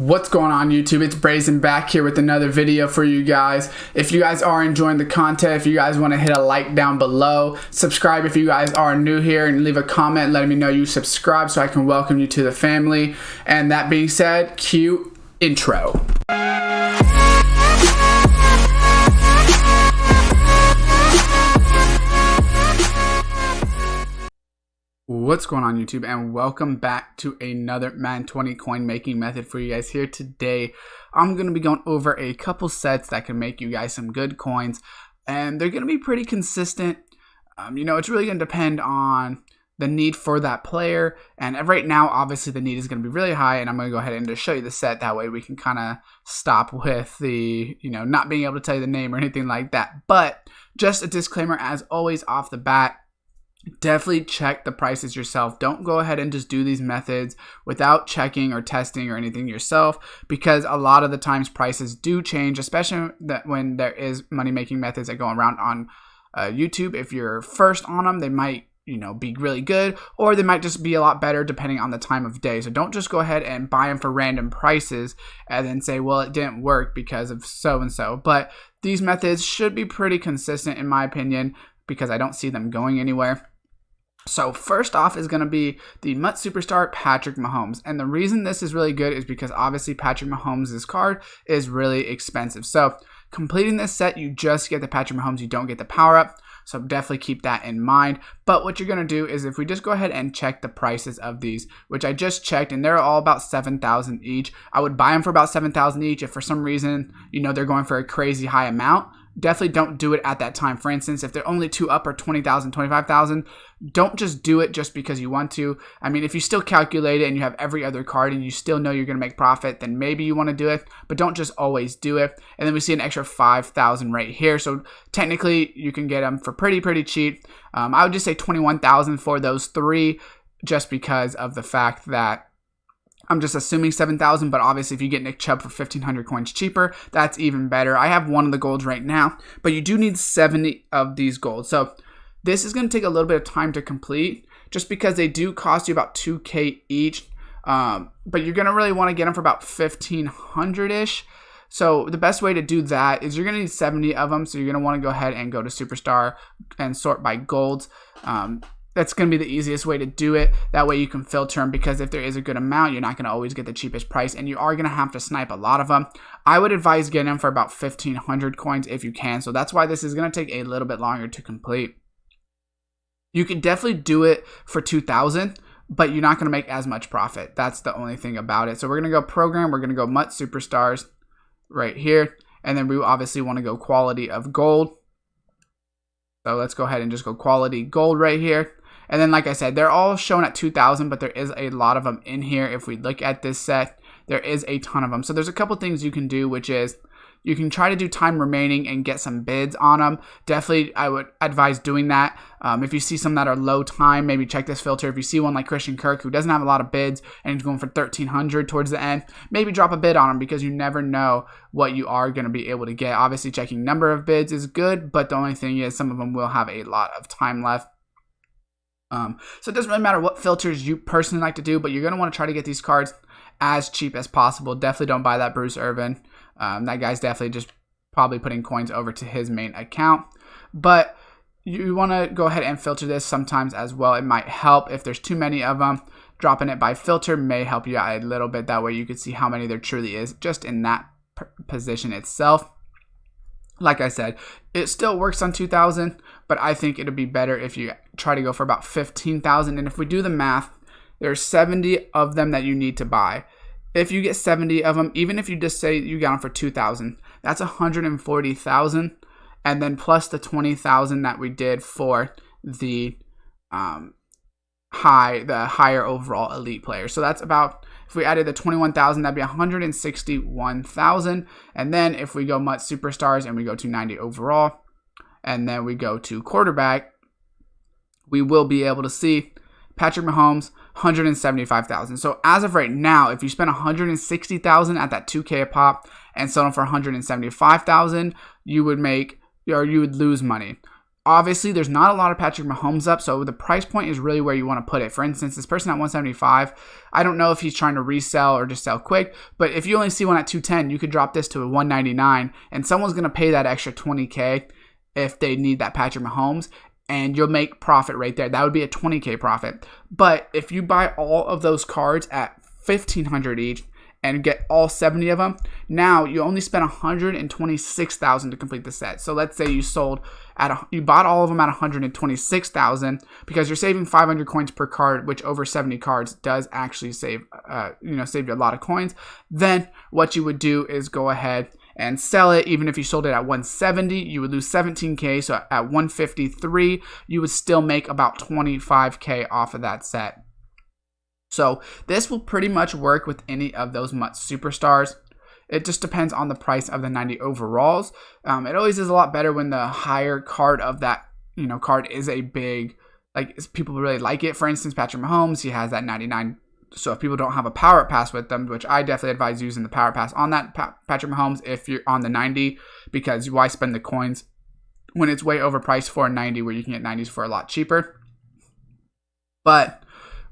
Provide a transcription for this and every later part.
What's going on YouTube? It's Brazen back here with another video for you guys. If you guys are enjoying the content, if you guys want to hit a like down below, subscribe if you guys are new here, and leave a comment letting me know you subscribe so I can welcome you to the family. And that being said, cue intro. What's going on YouTube, and welcome back to another Madden 20 coin making method for you guys. Here today I'm going to be going over a couple sets that can make you guys some good coins, and they're going to be pretty consistent. It's really going to depend on the need for that player, and right now obviously the need is going to be really high, and I'm going to go ahead and just show you the set. That way we can kind of stop with the not being able to tell you the name or anything like that. But just a disclaimer as always off the bat, definitely check the prices yourself. Don't go ahead and just do these methods without checking or testing or anything yourself, because a lot of the times prices do change, especially when there is money making methods that go around on YouTube. If you're first on them, they might be really good, or they might just be a lot better depending on the time of day. So don't just go ahead and buy them for random prices and then say, well, it didn't work because of so and so. But these methods should be pretty consistent in my opinion, because I don't see them going anywhere. So first off is going to be the MUT Superstar Patrick Mahomes. And the reason this is really good is because obviously Patrick Mahomes' card is really expensive. So completing this set, you just get the Patrick Mahomes, you don't get the power up. So definitely keep that in mind. But what you're going to do is, if we just go ahead and check the prices of these, which I just checked, and they're all about 7,000 each. I would buy them for about 7,000 each. If for some reason, they're going for a crazy high amount, definitely don't do it at that time. For instance, if they're only two up or 20,000, 25,000, don't just do it just because you want to. I mean, if you still calculate it and you have every other card and you still know you're going to make profit, then maybe you want to do it, but don't just always do it. And then we see an extra 5,000 right here. So technically you can get them for pretty cheap. I would just say 21,000 for those three, just because of the fact that I'm just assuming 7,000, but obviously if you get Nick Chubb for 1,500 coins cheaper, that's even better. I have one of the golds right now, but you do need 70 of these golds. So this is going to take a little bit of time to complete, just because they do cost you about 2K each. But you're going to really want to get them for about 1,500-ish. So the best way to do that is you're going to need 70 of them. So you're going to want to go ahead and go to Superstar and sort by golds. That's going to be the easiest way to do it. That way you can filter them, because if there is a good amount, you're not going to always get the cheapest price, and you are going to have to snipe a lot of them. I would advise getting them for about 1,500 coins if you can. So that's why this is going to take a little bit longer to complete. You can definitely do it for 2,000, but you're not going to make as much profit. That's the only thing about it. So we're going to go program. We're going to go MUT Superstars right here. And then we obviously want to go quality of gold. So let's go ahead and just go quality gold right here. And then, like I said, they're all shown at 2,000, but there is a lot of them in here. If we look at this set, there is a ton of them. So there's a couple things you can do, which is you can try to do time remaining and get some bids on them. Definitely, I would advise doing that. If you see some that are low time, maybe check this filter. If you see one like Christian Kirk, who doesn't have a lot of bids and he's going for 1,300 towards the end, maybe drop a bid on him, because you never know what you are going to be able to get. Obviously, checking number of bids is good, but the only thing is some of them will have a lot of time left. So it doesn't really matter what filters you personally like to do, but you're going to want to try to get these cards as cheap as possible. Definitely don't buy that Bruce Irvin. That guy's definitely just probably putting coins over to his main account. But you want to go ahead and filter this sometimes as well. It might help if there's too many of them. Dropping it by filter may help you out a little bit. That way you can see how many there truly is just in that position itself. Like I said, it still works on 2,000, but I think it'll be better if you try to go for about 15,000. And if we do the math, there's 70 of them that you need to buy. If you get 70 of them, even if you just say you got them for 2,000, that's 140,000. And then plus the 20,000 that we did for the higher overall elite player. So that's about, if we added the 21,000, that'd be 161,000. And then if we go MUT Superstars and we go to 90 overall, and then we go to quarterback, we will be able to see Patrick Mahomes, 175,000. So as of right now, if you spend 160,000 at that 2K a pop and sell them for 175,000, you would make, or you would lose money. Obviously, there's not a lot of Patrick Mahomes up, so the price point is really where you want to put it. For instance, this person at 175, I don't know if he's trying to resell or just sell quick, but if you only see one at 210, you could drop this to a 199, and someone's going to pay that extra 20K if they need that Patrick Mahomes, and you'll make profit right there. That would be a 20K profit. But if you buy all of those cards at 1,500 each, and get all 70 of them, now you only spent 126,000 to complete the set. So let's say you you bought all of them at 126,000 because you're saving 500 coins per card, which over 70 cards does actually save you a lot of coins. Then what you would do is go ahead and sell it. Even if you sold it at 170, you would lose 17K. So at 153, you would still make about 25K off of that set. So this will pretty much work with any of those MUT superstars. It just depends on the price of the 90 overalls. It always is a lot better when the higher card of that card is a big, like, people really like it. For instance, Patrick Mahomes, he has that 99. So if people don't have a power pass with them, which I definitely advise using the power pass on that Patrick Mahomes if you're on the 90, because why spend the coins when it's way overpriced for a 90 where you can get 90s for a lot cheaper. But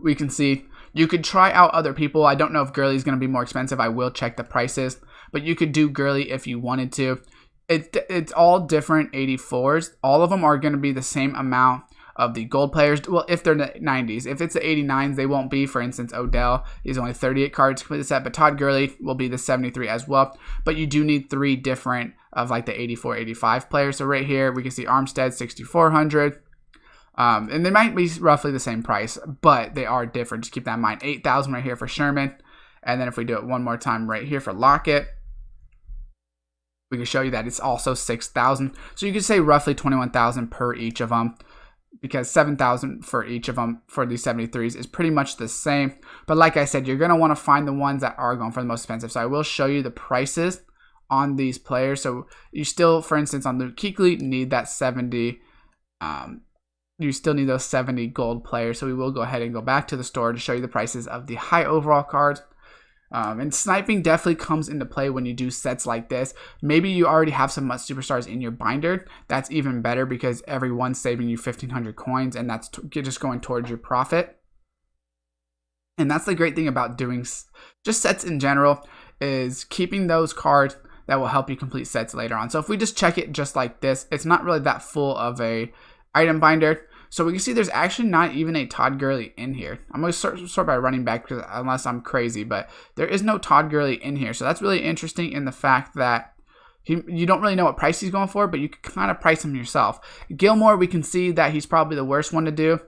we can see you could try out other people. I don't know if Gurley is going to be more expensive. I will check the prices, but you could do Gurley if you wanted to. It's all different 84s. All of them are going to be the same amount of the gold players. Well, if they're the 90s. If it's the 89s, they won't be. For instance, Odell is only 38 cards to complete the set, but Todd Gurley will be the 73 as well. But you do need 3 different of like the 84, 85 players. So right here, we can see Armstead, 6,400. And they might be roughly the same price, but they are different. Just keep that in mind. 8,000 right here for Sherman. And then if we do it one more time right here for Lockett, we can show you that it's also 6,000. So you could say roughly 21,000 per each of them, because 7,000 for each of them for these 73s is pretty much the same. But like I said, you're going to want to find the ones that are going for the most expensive. So I will show you the prices on these players. So you still, for instance, on Luke Kuechly, need that 70. You still need those 70 gold players. So we will go ahead and go back to the store to show you the prices of the high overall cards. And sniping definitely comes into play when you do sets like this. Maybe you already have some MUT superstars in your binder. That's even better because every one's saving you 1,500 coins, and that's just going towards your profit. And that's the great thing about doing just sets in general, is keeping those cards that will help you complete sets later on. So if we just check it just like this, it's not really that full of a item binder. So we can see there's actually not even a Todd Gurley in here. I'm going to sort by running back unless I'm crazy, but there is no Todd Gurley in here. So that's really interesting in the fact that you don't really know what price he's going for, but you can kind of price him yourself. Gilmore, we can see that he's probably the worst one to do.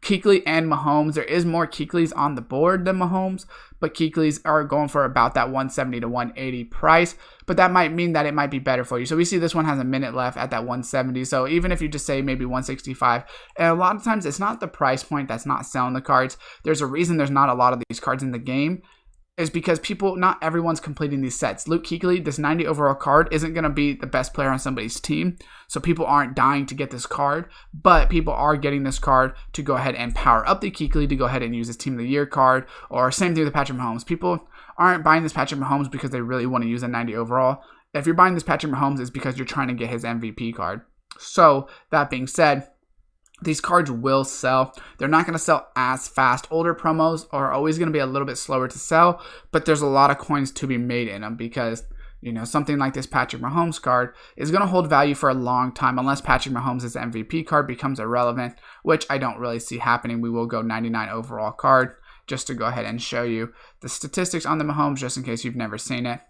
Kuechly and Mahomes, there is more Kuechlys on the board than Mahomes, but Kuechlys are going for about that 170 to 180 price, but that might mean that it might be better for you. So we see this one has a minute left at that 170, so even if you just say maybe 165, and a lot of times it's not the price point that's not selling the cards. There's a reason there's not a lot of these cards in the game, is because not everyone's completing these sets. Luke Kuechly, this 90 overall card, isn't going to be the best player on somebody's team, so people aren't dying to get this card, but people are getting this card to go ahead and power up the Kuechly to go ahead and use his Team of the Year card, or same thing with Patrick Mahomes. People aren't buying this Patrick Mahomes because they really want to use a 90 overall. If you're buying this Patrick Mahomes, it's because you're trying to get his MVP card. So, that being said, these cards will sell. They're not going to sell as fast. Older promos are always going to be a little bit slower to sell, but there's a lot of coins to be made in them because, something like this Patrick Mahomes card is going to hold value for a long time unless Patrick Mahomes' MVP card becomes irrelevant, which I don't really see happening. We will go 99 overall card just to go ahead and show you the statistics on the Mahomes just in case you've never seen it.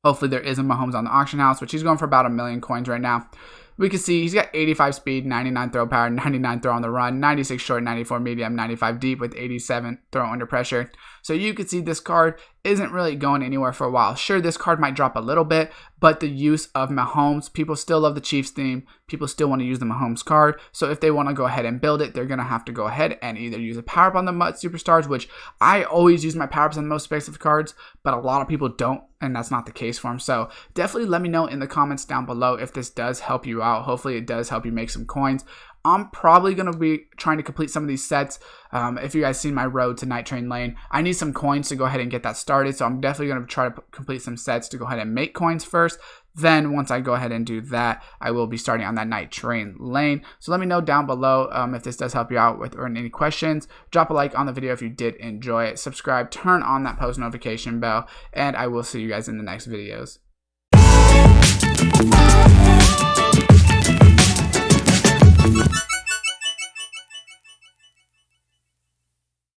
Hopefully there is a Mahomes on the auction house, which he's going for about 1 million coins right now. We can see he's got 85 speed, 99 throw power, 99 throw on the run, 96 short, 94 medium, 95 deep with 87 throw under pressure. So you can see this card isn't really going anywhere for a while. Sure, this card might drop a little bit, but the use of Mahomes, people still love the Chiefs theme. People still want to use the Mahomes card. So if they want to go ahead and build it, they're going to have to go ahead and either use a power up on the MUT superstars, which I always use my power ups on the most expensive cards, but a lot of people don't, and that's not the case for them. So definitely let me know in the comments down below if this does help you out. Hopefully it does help you make some coins. I'm probably going to be trying to complete some of these sets. If you guys seen my road to Night Train Lane, I need some coins to go ahead and get that started. So I'm definitely going to try to complete some sets to go ahead and make coins first. Then once I go ahead and do that, I will be starting on that night train lane. So let me know down below if this does help you out with or any questions. Drop a like on the video if you did enjoy it. Subscribe, turn on that post notification bell, and I will see you guys in the next videos.